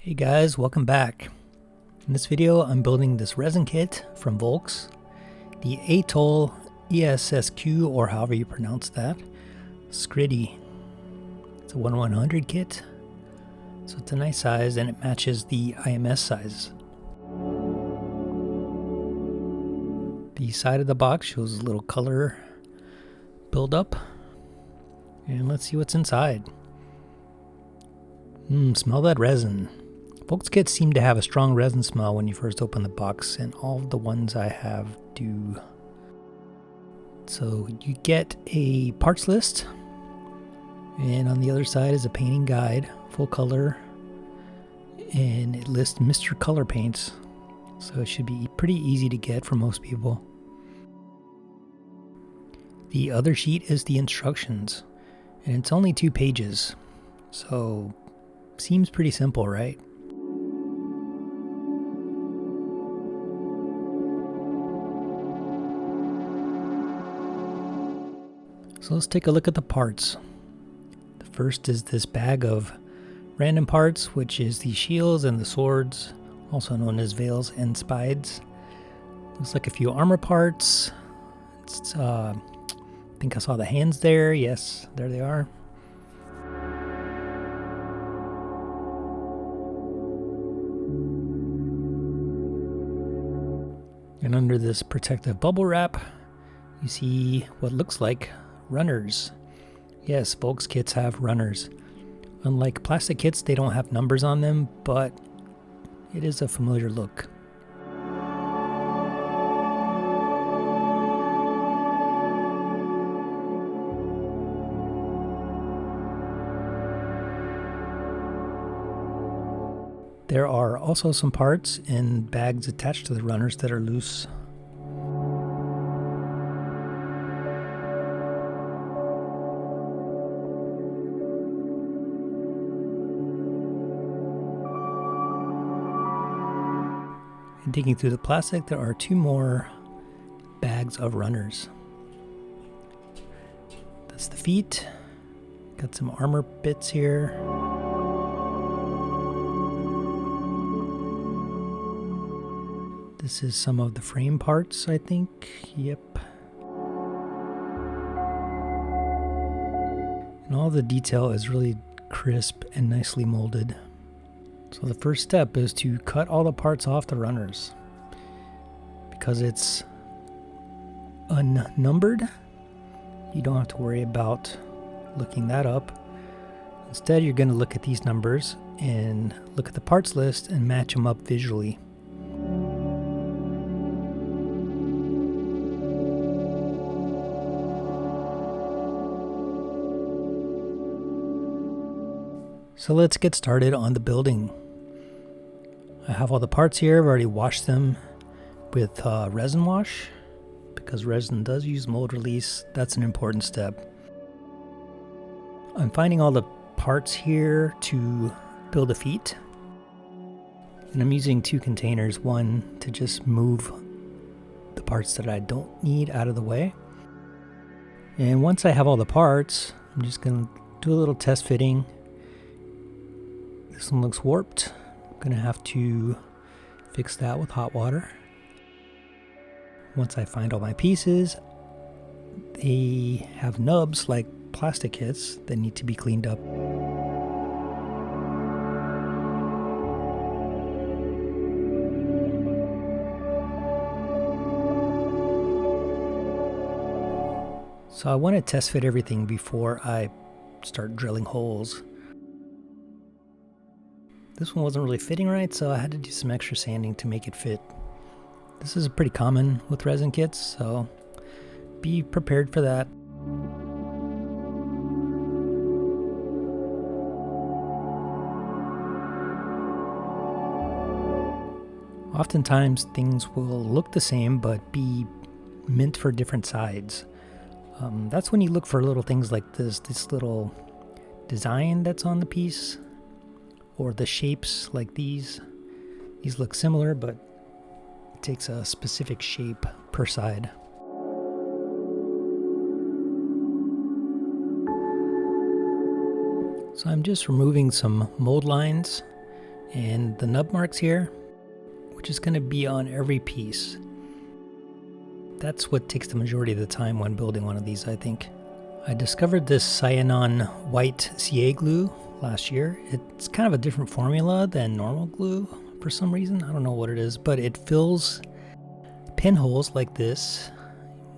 Hey guys, welcome back. In this video, I'm building this resin kit from Volks, the Atoll ESSQ, or however you pronounce that, Scritti. It's a 1/100 kit, so it's a nice size and it matches the IMS size. The side of the box shows a little color buildup, and let's see what's inside. Smell that resin. Volks kits seem to have a strong resin smell when you first open the box, and all of the ones I have do. So you get a parts list, and on the other side is a painting guide, full color, and it lists Mr. Color paints, so it should be pretty easy to get for most people. The other sheet is the instructions, and it's only 2 pages, so seems pretty simple, right? So let's take a look at the parts. The first is this bag of random parts, which is the shields and the swords, also known as veils and spides. Looks like a few armor parts. I think I saw the hands there. Yes, there they are. And under this protective bubble wrap, you see what looks like runners. Yes, Volks kits have runners. Unlike plastic kits, they don't have numbers on them, but it is a familiar look. There are also some parts and bags attached to the runners that are loose. And digging through the plastic, there are 2 more bags of runners. That's the feet. Got some armor bits here. This is some of the frame parts, I think. Yep. And all the detail is really crisp and nicely molded. So the first step is to cut all the parts off the runners. Because it's unnumbered, you don't have to worry about looking that up. Instead, you're going to look at these numbers and look at the parts list and match them up visually. So let's get started on the building. I have all the parts here. I've already washed them with resin wash, because resin does use mold release. That's an important step. I'm finding all the parts here to build the feet, and I'm using 2 containers, one to just move the parts that I don't need out of the way, and once I have all the parts, I'm just going to do a little test fitting. This one looks warped. I'm going to have to fix that with hot water. Once I find all my pieces, they have nubs like plastic kits that need to be cleaned up. So I want to test fit everything before I start drilling holes. This one wasn't really fitting right, so I had to do some extra sanding to make it fit. This is pretty common with resin kits, so be prepared for that. Oftentimes things will look the same but be meant for different sides. That's when you look for little things like this little design that's on the piece, or the shapes like these. These look similar, but it takes a specific shape per side. So I'm just removing some mold lines and the nub marks here, which is going to be on every piece. That's what takes the majority of the time when building one of these, I think. I discovered this cyan white CA glue last year. It's kind of a different formula than normal glue for some reason. I don't know what it is, but it fills pinholes like this,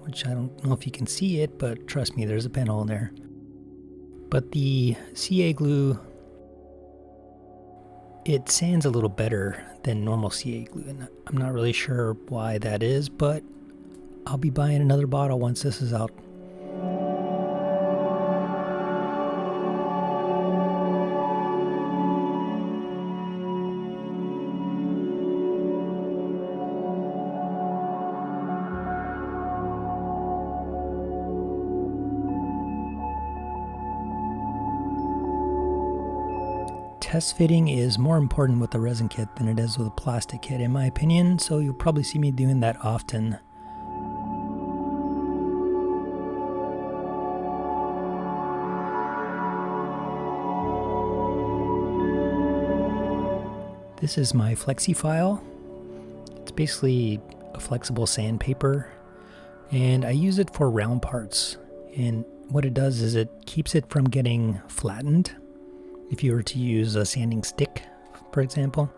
which I don't know if you can see it, but trust me, there's a pinhole in there. But the CA glue, it sands a little better than normal CA glue, and I'm not really sure why that is, but I'll be buying another bottle once this is out. Test fitting is more important with the resin kit than it is with a plastic kit, in my opinion, so you'll probably see me doing that often. This is my flexi file. It's basically a flexible sandpaper, and I use it for round parts. And what it does is it keeps it from getting flattened if you were to use a sanding stick, for example.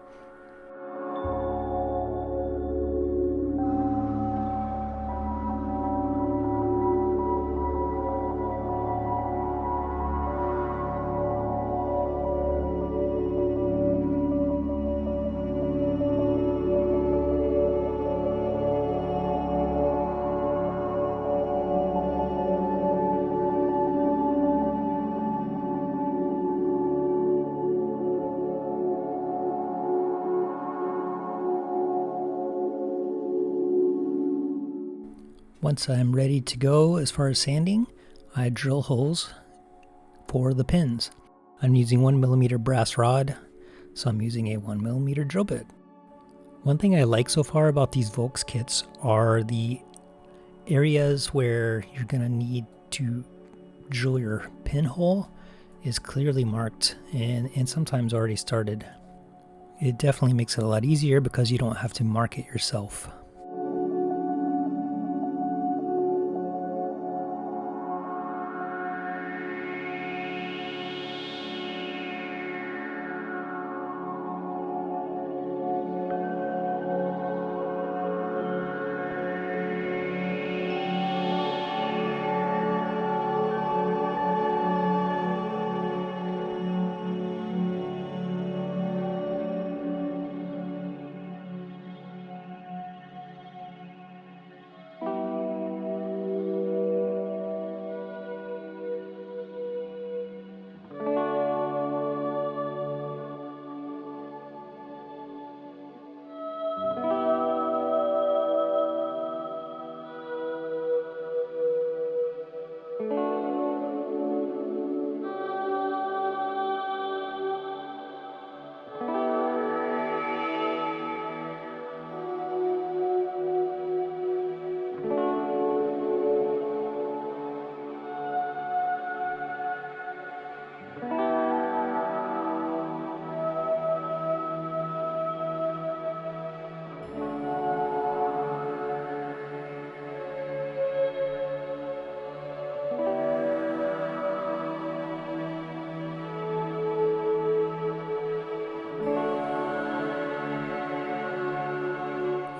Once I'm ready to go as far as sanding, I drill holes for the pins. I'm using 1mm brass rod, so I'm using a 1mm drill bit. One thing I like so far about these Volks kits are the areas where you're going to need to drill your pinhole is clearly marked and sometimes already started. It definitely makes it a lot easier because you don't have to mark it yourself.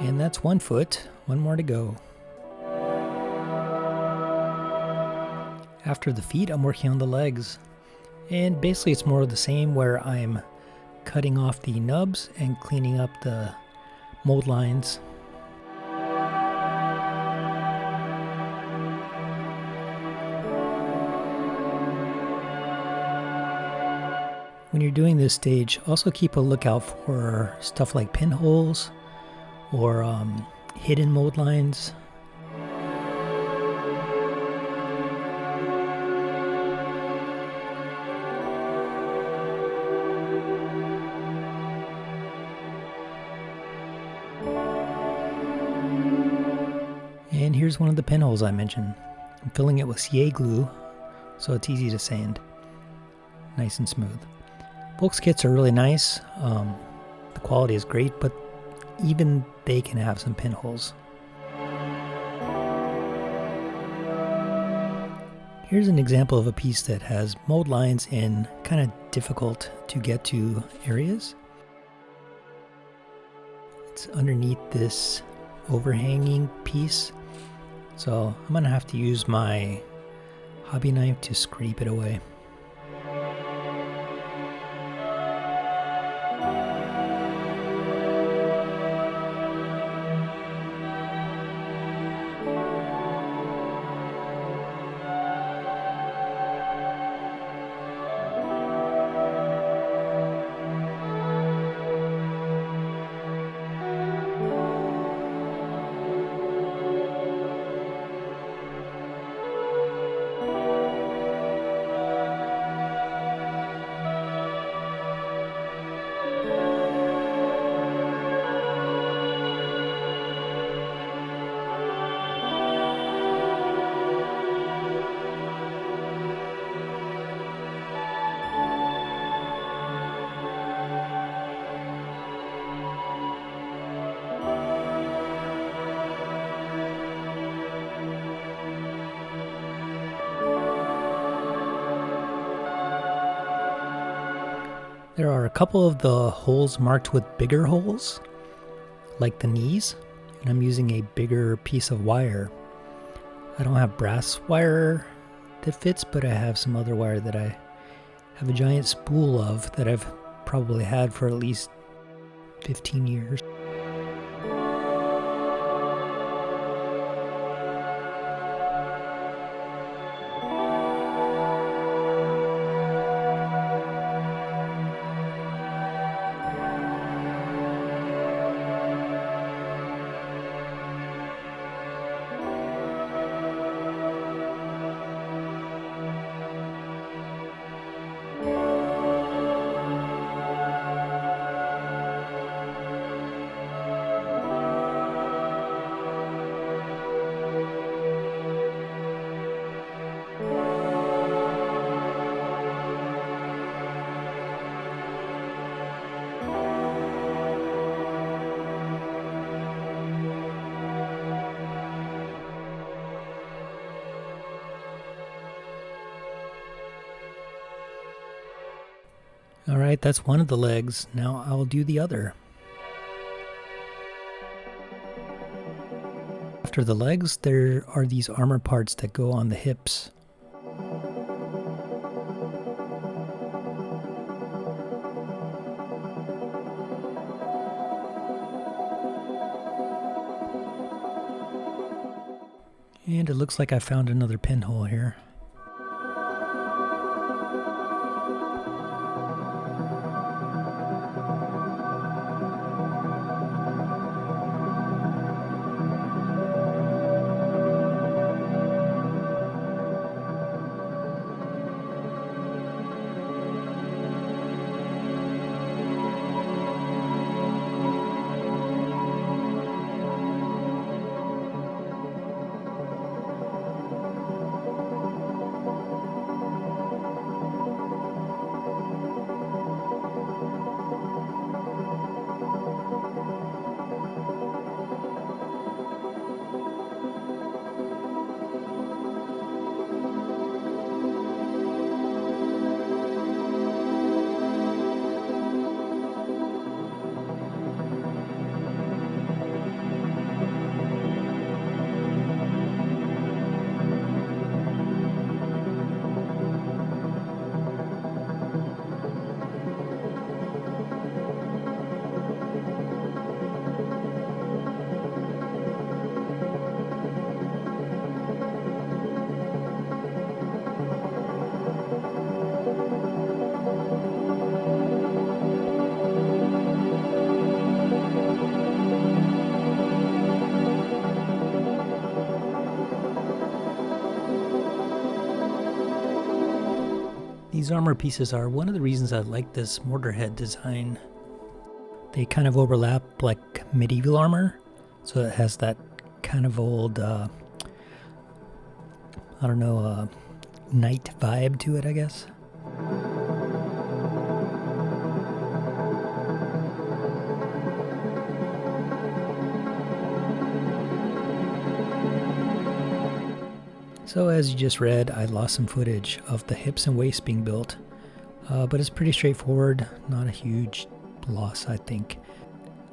And that's one foot, one more to go. After the feet, I'm working on the legs. And basically it's more of the same where I'm cutting off the nubs and cleaning up the mold lines. When you're doing this stage, also keep a lookout for stuff like pinholes or hidden mold lines. And here's one of the pinholes I mentioned. I'm filling it with CA glue, so it's easy to sand. Nice and smooth. Volks kits are really nice. The quality is great, but even they can have some pinholes. Here's an example of a piece that has mold lines in kind of difficult to get to areas. It's underneath this overhanging piece, so I'm gonna have to use my hobby knife to scrape it away. There are a couple of the holes marked with bigger holes, like the knees, and I'm using a bigger piece of wire. I don't have brass wire that fits, but I have some other wire that I have a giant spool of that I've probably had for at least 15 years. Alright, that's one of the legs. Now I'll do the other. After the legs, there are these armor parts that go on the hips. And it looks like I found another pinhole here. These armor pieces are one of the reasons I like this mortar head design. They kind of overlap like medieval armor, so it has that kind of old, knight vibe to it, I guess. So as you just read, I lost some footage of the hips and waist being built, but it's pretty straightforward, not a huge loss, I think.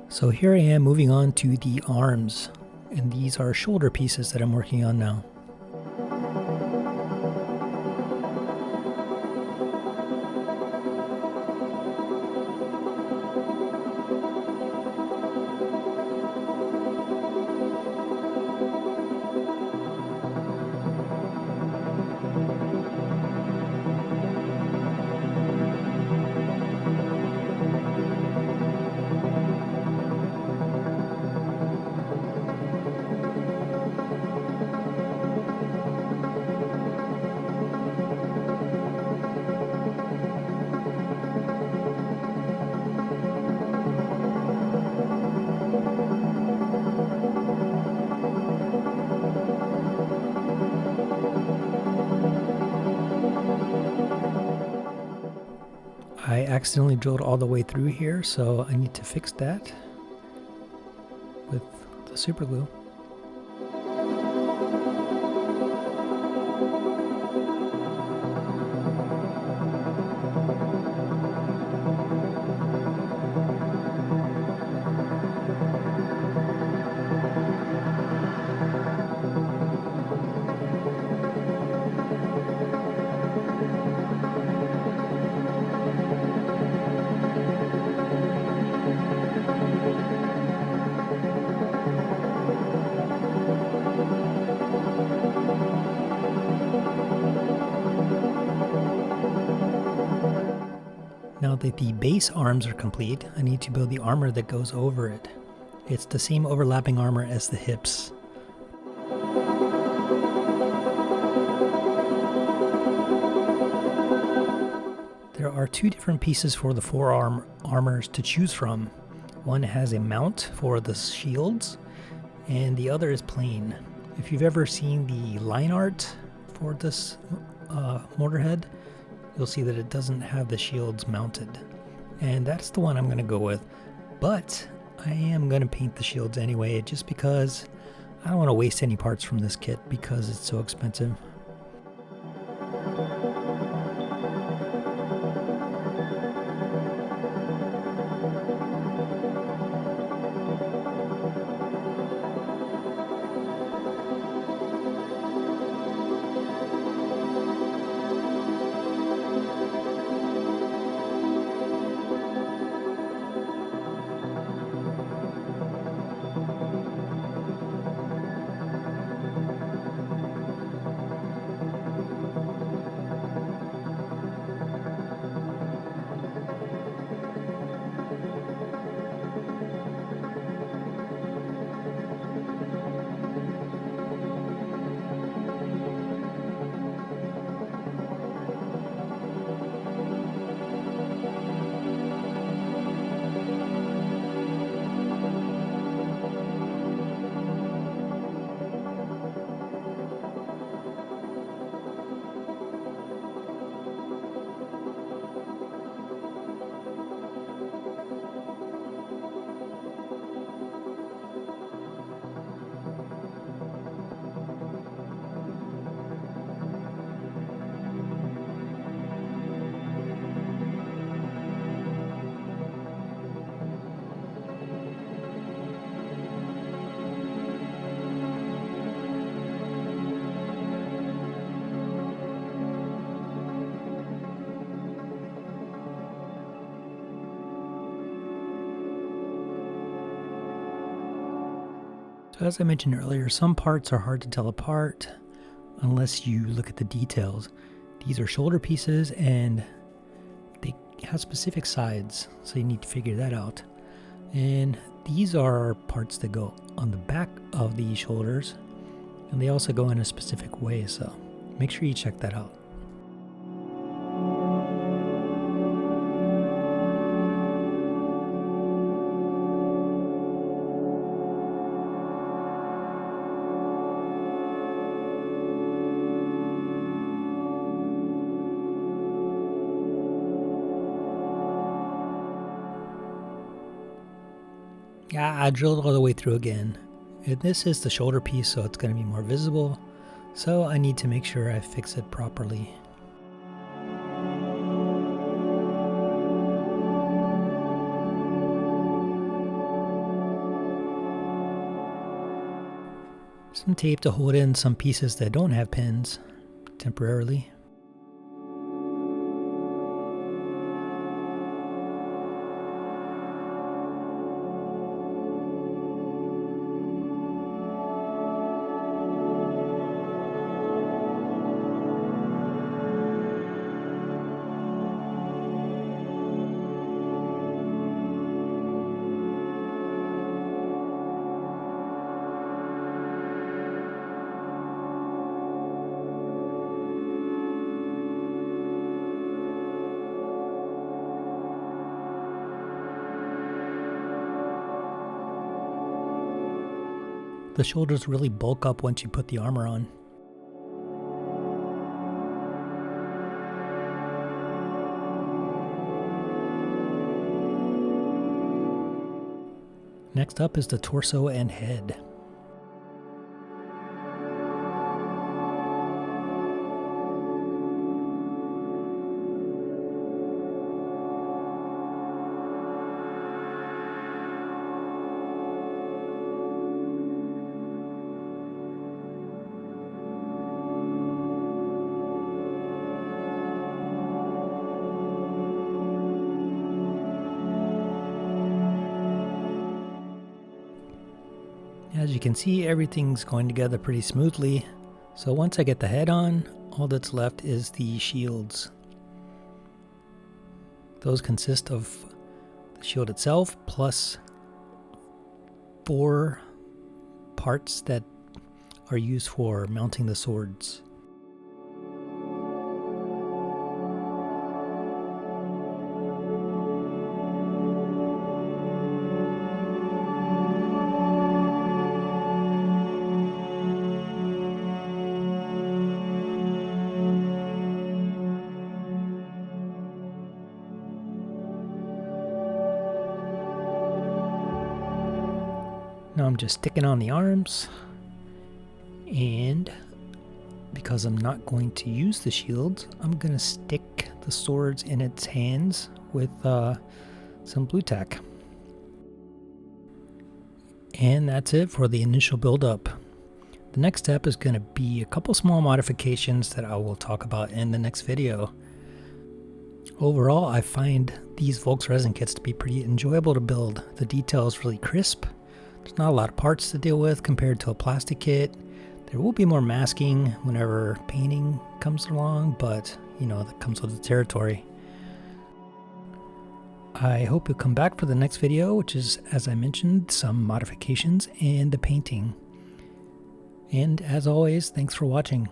So here I am moving on to the arms, and these are shoulder pieces that I'm working on now. I accidentally drilled all the way through here, so I need to fix that with the super glue. Now that the base arms are complete, I need to build the armor that goes over it. It's the same overlapping armor as the hips. There are two different pieces for the forearm armors to choose from. One has a mount for the shields, and the other is plain. If you've ever seen the line art for this mortar, you'll see that it doesn't have the shields mounted. And that's the one I'm going to go with. But I am going to paint the shields anyway, just because I don't want to waste any parts from this kit because it's so expensive. So as I mentioned earlier, some parts are hard to tell apart unless you look at the details. These are shoulder pieces and they have specific sides, so you need to figure that out. And these are parts that go on the back of the shoulders, and they also go in a specific way, so make sure you check that out. Yeah, I drilled all the way through again. And this is the shoulder piece, so it's going to be more visible. So I need to make sure I fix it properly. Some tape to hold in some pieces that don't have pins temporarily. The shoulders really bulk up once you put the armor on. Next up is the torso and head. As you can see, everything's going together pretty smoothly. So once I get the head on, all that's left is the shields. Those consist of the shield itself plus 4 parts that are used for mounting the swords. Now I'm just sticking on the arms, and because I'm not going to use the shields, I'm going to stick the swords in its hands with some blue tack. And that's it for the initial build-up. The next step is going to be a couple small modifications that I will talk about in the next video. Overall, I find these Volks resin kits to be pretty enjoyable to build. The detail is really crisp. There's not a lot of parts to deal with compared to a plastic kit. There will be more masking whenever painting comes along, but you know, that comes with the territory. I hope you'll come back for the next video, which is, as I mentioned, some modifications and the painting. And as always, thanks for watching.